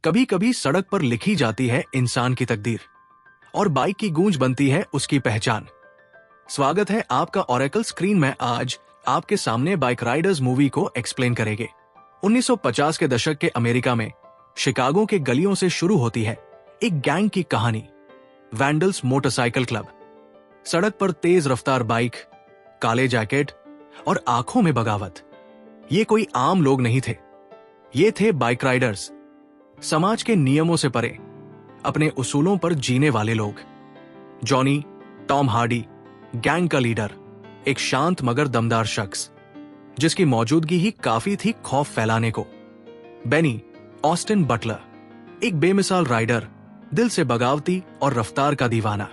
कभी कभी सड़क पर लिखी जाती है इंसान की तकदीर और बाइक की गूंज बनती है उसकी पहचान। स्वागत है आपका ओरेकल स्क्रीन में। आज आपके सामने बाइक राइडर्स मूवी को एक्सप्लेन करेंगे। 1950 के दशक के अमेरिका में शिकागो के गलियों से शुरू होती है एक गैंग की कहानी, वैंडल्स मोटरसाइकिल क्लब। सड़क पर तेज रफ्तार बाइक, काले जैकेट और आंखों में बगावत। ये कोई आम लोग नहीं थे, ये थे बाइक राइडर्स, समाज के नियमों से परे अपने उसूलों पर जीने वाले लोग। जॉनी, टॉम हार्डी, गैंग का लीडर, एक शांत मगर दमदार शख्स जिसकी मौजूदगी ही काफी थी खौफ फैलाने को। बेनी, ऑस्टिन बटलर, एक बेमिसाल राइडर, दिल से बगावती और रफ्तार का दीवाना।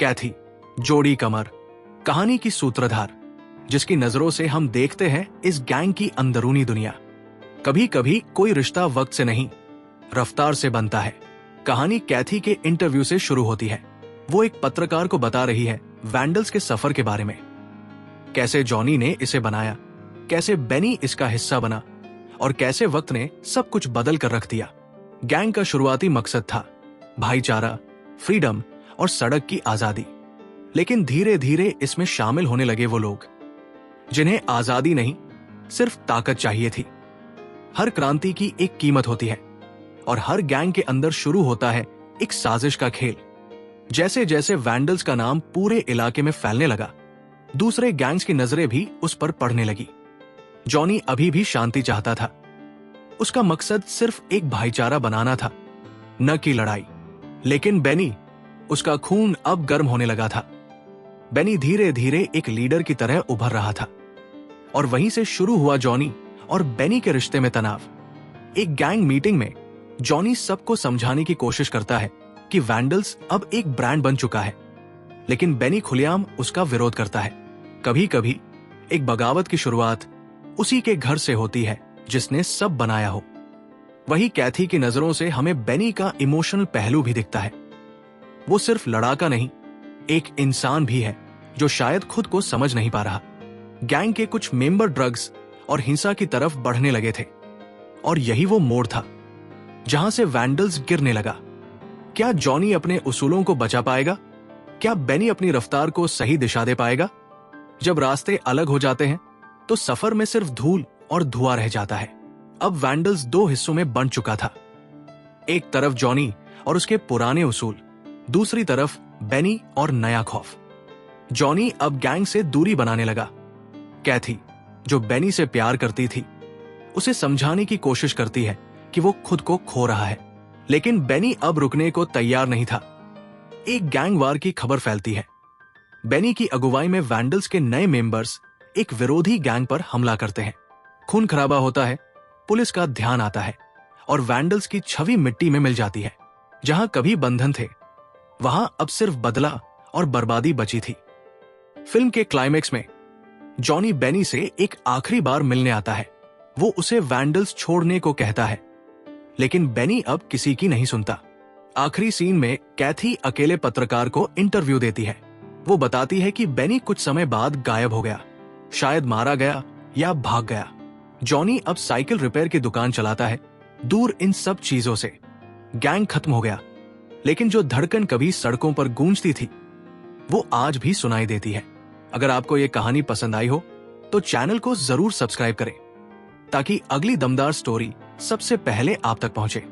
कैथी, जोड़ी कमर, कहानी की सूत्रधार, जिसकी नजरों से हम देखते हैं इस गैंग की अंदरूनी दुनिया। कभी कभी कोई रिश्ता वक्त से नहीं, रफ्तार से बनता है। कहानी कैथी के इंटरव्यू से शुरू होती है। वो एक पत्रकार को बता रही है वैंडल्स के सफर के बारे में, कैसे जॉनी ने इसे बनाया, कैसे बेनी इसका हिस्सा बना और कैसे वक्त ने सब कुछ बदल कर रख दिया। गैंग का शुरुआती मकसद था भाईचारा, फ्रीडम और सड़क की आजादी। लेकिन धीरे धीरे इसमें शामिल होने लगे वो लोग जिन्हें आजादी नहीं, सिर्फ ताकत चाहिए थी। हर क्रांति की एक कीमत होती है और हर गैंग के अंदर शुरू होता है एक साजिश का खेल। जैसे जैसे वैंडल्स का नाम पूरे इलाके में फैलने लगा, दूसरे गैंग्स की नजरें भी उस पर पड़ने लगी। जॉनी अभी भी शांति चाहता था। उसका मकसद सिर्फ एक भाईचारा बनाना था, न कि लड़ाई। लेकिन बेनी, उसका खून अब गर्म होने लगा था। बेनी धीरे धीरे एक लीडर की तरह उभर रहा था और वहीं से शुरू हुआ जॉनी और बेनी के रिश्ते में तनाव। एक गैंग मीटिंग में जॉनी सबको समझाने की कोशिश करता है कि वैंडल्स अब एक ब्रांड बन चुका है, लेकिन बेनी खुलेआम उसका विरोध करता है। कभी कभी एक बगावत की शुरुआत उसी के घर से होती है जिसने सब बनाया हो। वही कैथी की नजरों से हमें बेनी का इमोशनल पहलू भी दिखता है। वो सिर्फ लड़ाका नहीं, एक इंसान भी है जो शायद खुद को समझ नहीं पा रहा। गैंग के कुछ मेंबर ड्रग्स और हिंसा की तरफ बढ़ने लगे थे और यही वो मोड़ था जहां से वैंडल्स गिरने लगा। क्या जॉनी अपने उसूलों को बचा पाएगा? क्या बेनी अपनी रफ्तार को सही दिशा दे पाएगा? जब रास्ते अलग हो जाते हैं तो सफर में सिर्फ धूल और धुआं रह जाता है। अब वैंडल्स दो हिस्सों में बंट चुका था। एक तरफ जॉनी और उसके पुराने उसूल, दूसरी तरफ बेनी और नया खौफ। जॉनी अब गैंग से दूरी बनाने लगा। कैथी, जो बेनी से प्यार करती थी, उसे समझाने की कोशिश करती है कि वो खुद को खो रहा है, लेकिन बेनी अब रुकने को तैयार नहीं था। एक गैंग वार की खबर फैलती है। बेनी की अगुवाई में वैंडल्स के नए मेंबर्स एक विरोधी गैंग पर हमला करते हैं। खून खराबा होता है, पुलिस का ध्यान आता है और वैंडल्स की छवि मिट्टी में मिल जाती है। जहां कभी बंधन थे, वहां अब सिर्फ बदला और बर्बादी बची थी। फिल्म के क्लाइमेक्स में जॉनी बेनी से एक आखिरी बार मिलने आता है। वो उसे वैंडल्स छोड़ने को कहता है, लेकिन बेनी अब किसी की नहीं सुनता। आखिरी सीन में कैथी अकेले पत्रकार को इंटरव्यू देती है। वो बताती है कि बेनी कुछ समय बाद गायब हो गया, शायद मारा गया या भाग गया। जॉनी अब साइकिल रिपेयर की दुकान चलाता है, दूर इन सब चीजों से। गैंग खत्म हो गया, लेकिन जो धड़कन कभी सड़कों पर गूंजती थी, वो आज भी सुनाई देती है। अगर आपको ये कहानी पसंद आई हो तो चैनल को जरूर सब्सक्राइब करें ताकि अगली दमदार स्टोरी सबसे पहले आप तक पहुंचे।